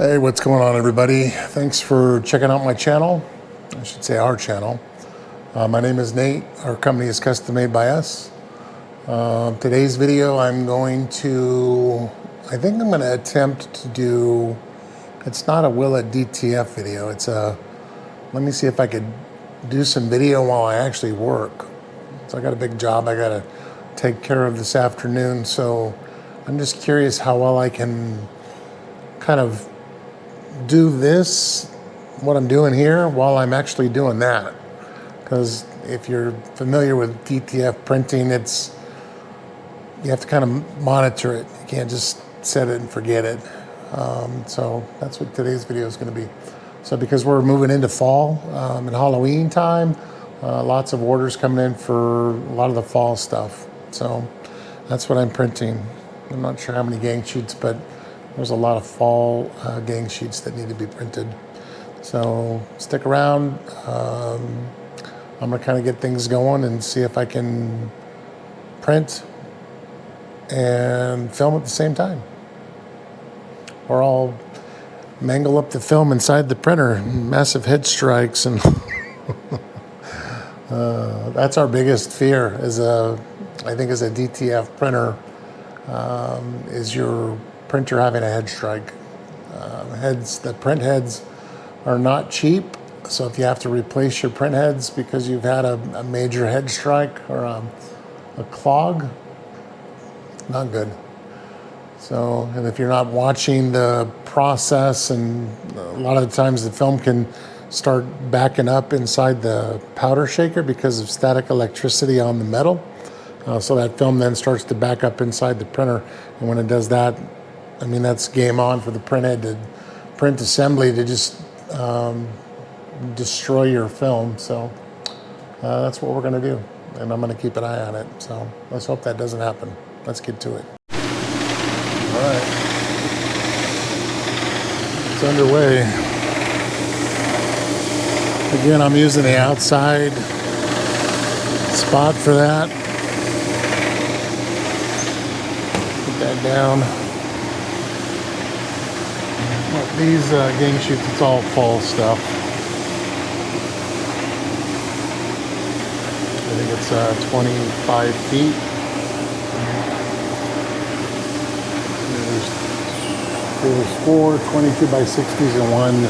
Hey, what's going on, everybody? Thanks for checking out my channel. I should say our channel. My name is Nate. Our company is Custom Made by Us. Today's video, I think I'm going to attempt to do, it's not a Will It DTF video. It's a, let me see if I could do some video while I actually work. So I got a big job I got to take care of this afternoon. So I'm just curious how well I can kind of do this, what I'm doing here, while I'm actually doing that. Because if you're familiar with DTF printing, you have to kind of monitor it. You can't just set it and forget it. So that's what today's video is going to be. So because we're moving into fall and Halloween time, lots of orders coming in for a lot of the fall stuff. So that's what I'm printing. I'm not sure how many gang sheets, but there's a lot of fall gang sheets that need to be printed. So stick around. I'm gonna kind of get things going and see if I can print and film at the same time. Or I'll mangle up the film inside the printer, massive head strikes, and that's our biggest fear as a DTF printer, is your printer having a head strike. The print heads are not cheap, so if you have to replace your print heads because you've had a major head strike or a clog, not good. So, and if you're not watching the process, and a lot of the times the film can start backing up inside the powder shaker because of static electricity on the metal. So that film then starts to back up inside the printer, and when it does that, I mean, that's game on for the print assembly to just destroy your film. So that's what we're going to do, and I'm going to keep an eye on it. So let's hope that doesn't happen. Let's get to it. All right, it's underway. Again, I'm using the outside spot for that. Put that down. These gang sheets, it's all fall stuff. I think it's 25 feet. There's 4 22 by 60s and one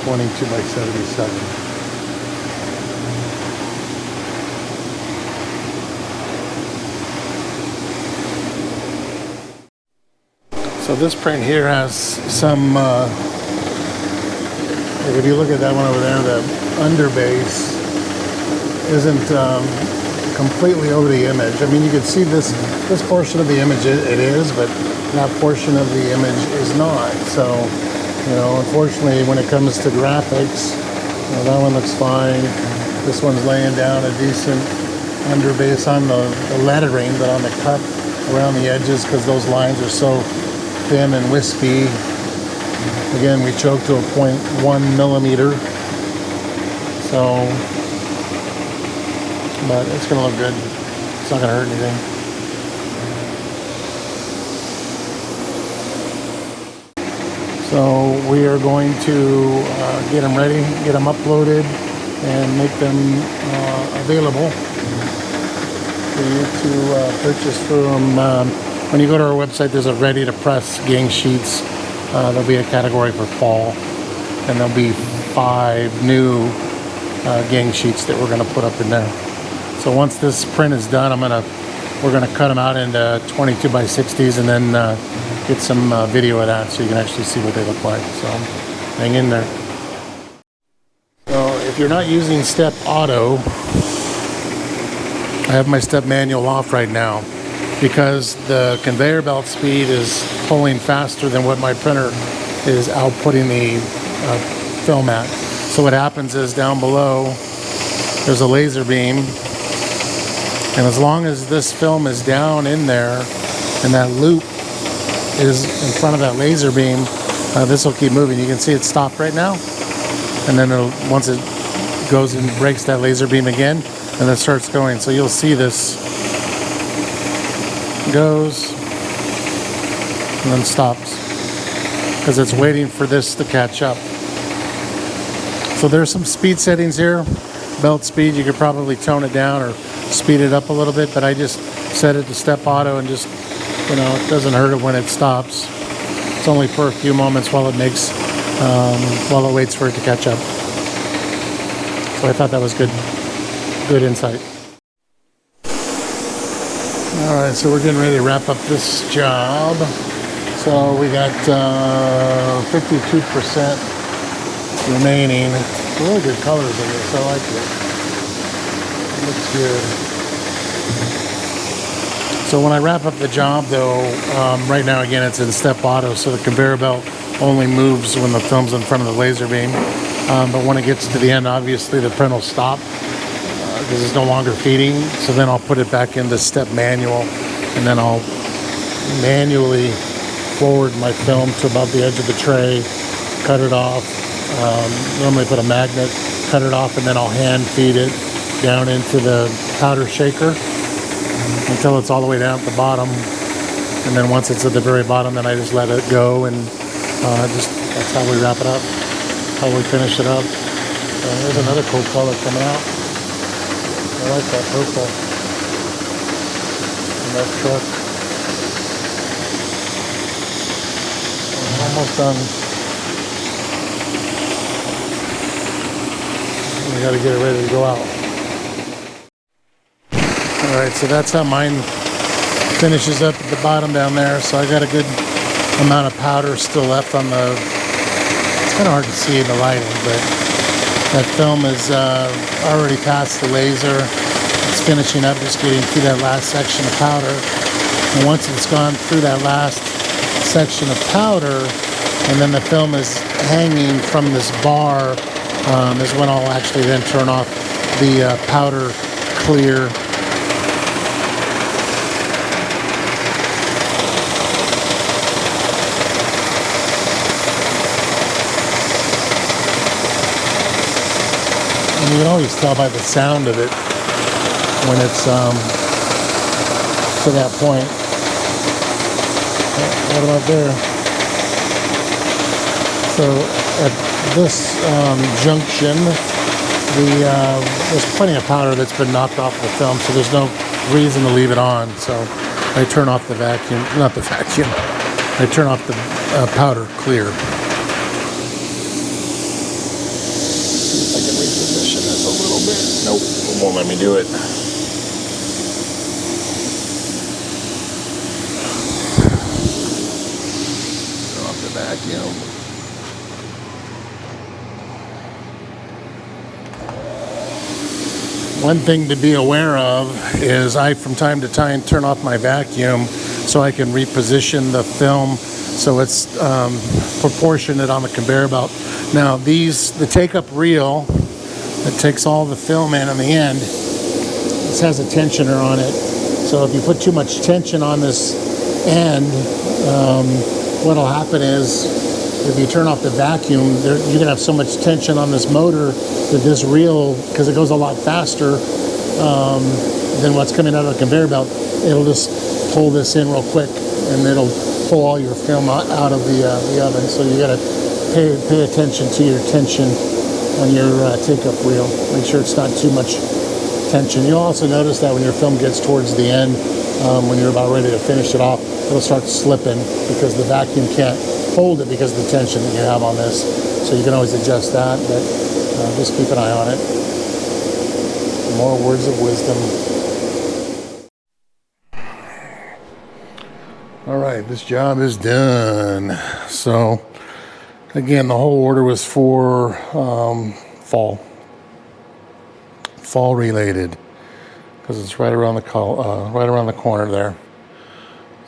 22 by 77. So this print here has some, if you look at that one over there, the underbase isn't completely over the image. I mean, you can see this portion of the image, it is, but that portion of the image is not. So, you know, unfortunately, when it comes to graphics, you know, that one looks fine. This one's laying down a decent underbase on the lettering, but on the cut around the edges, because those lines are so thin and wispy. Again, we choked to a 0.1 millimeter. So, but it's gonna look good. It's not gonna hurt anything. So we are going to get them ready, get them uploaded, and make them available for you to purchase from. When you go to our website, there's a ready to press gang sheets. There'll be a category for fall, and there'll be 5 new gang sheets that we're going to put up in there. So once this print is done, we're gonna cut them out into 22 by 60s, and then get some video of that so you can actually see what they look like. So hang in there. So if you're not using step auto, I have my step manual off right now, because the conveyor belt speed is pulling faster than what my printer is outputting the film at. So what happens is down below, there's a laser beam, and as long as this film is down in there and that loop is in front of that laser beam, this will keep moving. You can see it stopped right now, and then once it goes and breaks that laser beam again, and it starts going. So you'll see this goes and then stops. because it's waiting for this to catch up. So there's some speed settings here. Belt speed, you could probably tone it down or speed it up a little bit, but I just set it to step auto and just, you know, it doesn't hurt it when it stops. It's only for a few moments while it makes, while it waits for it to catch up. So I thought that was good insight. All right, so we're getting ready to wrap up this job. So we got 52% remaining. Really good colors in this. I like it. It looks good. So when I wrap up the job, though, right now again it's in step auto, so the conveyor belt only moves when the film's in front of the laser beam. But when it gets to the end, obviously the print will stop because it's no longer feeding. So then I'll put it back into step manual, and then I'll manually forward my film to above the edge of the tray, cut it off. Normally put a magnet, cut it off, and then I'll hand feed it down into the powder shaker until it's all the way down at the bottom. And then once it's at the very bottom, then I just let it go, and that's how we wrap it up, how we finish it up. There's another cool color coming out. I like that purple in that truck. I'm almost done. We got to get it ready to go out. All right, so that's how mine finishes up at the bottom down there. So I got a good amount of powder still left on the, it's kind of hard to see in the lighting, but that film is already past the laser. It's finishing up, just getting through that last section of powder. And once it's gone through that last section of powder, and then the film is hanging from this bar, is when I'll actually then turn off the powder clear. And you can always tell by the sound of it when it's to that point. What about there? So at this junction, there's plenty of powder that's been knocked off the film, so there's no reason to leave it on. So I turn off the vacuum, not the vacuum, I turn off the powder clear. See if I can reposition this a little bit. Nope, it won't let me do it. Turn off the vacuum. One thing to be aware of is I, from time to time, turn off my vacuum so I can reposition the film so it's proportionate on the conveyor belt. Now the take-up reel that takes all the film in on the end, this has a tensioner on it. So if you put too much tension on this end, what'll happen is if you turn off the vacuum, you're going to have so much tension on this motor that this reel, because it goes a lot faster than what's coming out of the conveyor belt, it'll just pull this in real quick, and it'll pull all your film out of the oven. So you got to pay attention to your tension on your take-up reel. Make sure it's not too much tension. You'll also notice that when your film gets towards the end, when you're about ready to finish it off, it'll start slipping because the vacuum can't hold it because of the tension that you have on this. So you can always adjust that, but just keep an eye on it. More words of wisdom. All right, this job is done. So again, the whole order was for fall related, because it's right around the corner there.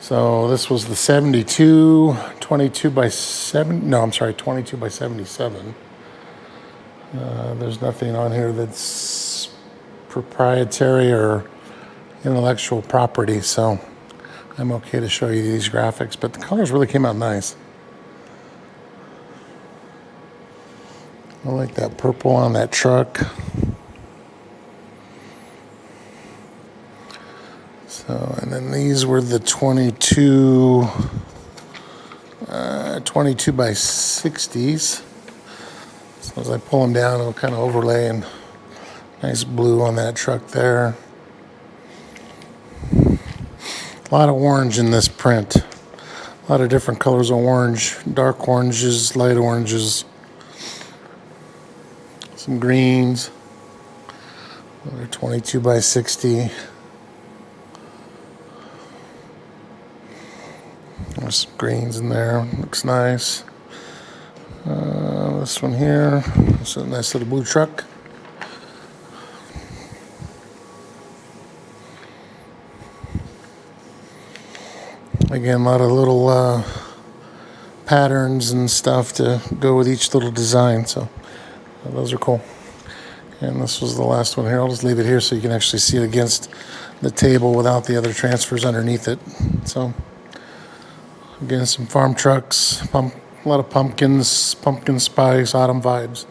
So this was the 22 by 77. There's nothing on here that's proprietary or intellectual property, so I'm okay to show you these graphics, but the colors really came out nice. I like that purple on that truck. So, and then these were the 22, 22 by 60s. So as I pull them down, it'll kind of overlay and nice blue on that truck there. A lot of orange in this print. A lot of different colors of orange, dark oranges, light oranges, some greens. Another 22 by 60. There's some greens in there. Looks nice. This one here. It's a nice little blue truck. Again, a lot of little patterns and stuff to go with each little design. So those are cool. And this was the last one here. I'll just leave it here so you can actually see it against the table without the other transfers underneath it. So again, some farm trucks, a lot of pumpkins, pumpkin spice, autumn vibes.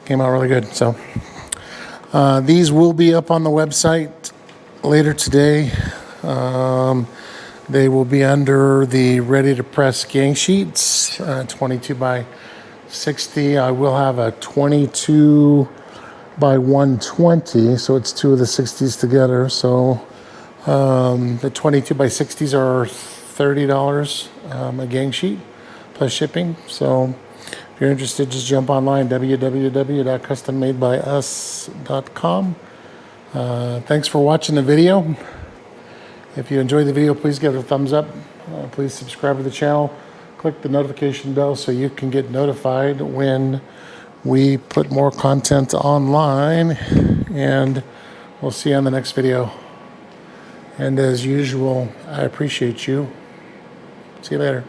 Came out really good. So these will be up on the website later today. They will be under the ready to press gang sheets, 22 by 60. I will have a 22 by 120, so it's two of the 60s together. So the 22 by 60s are $30 a gang sheet plus shipping. So if you're interested, just jump online, www.custommadebyus.com. Thanks for watching the video. If you enjoyed the video, please give it a thumbs up. Please subscribe to the channel. Click the notification bell so you can get notified when we put more content online. And we'll see you on the next video. And as usual, I appreciate you. See you later.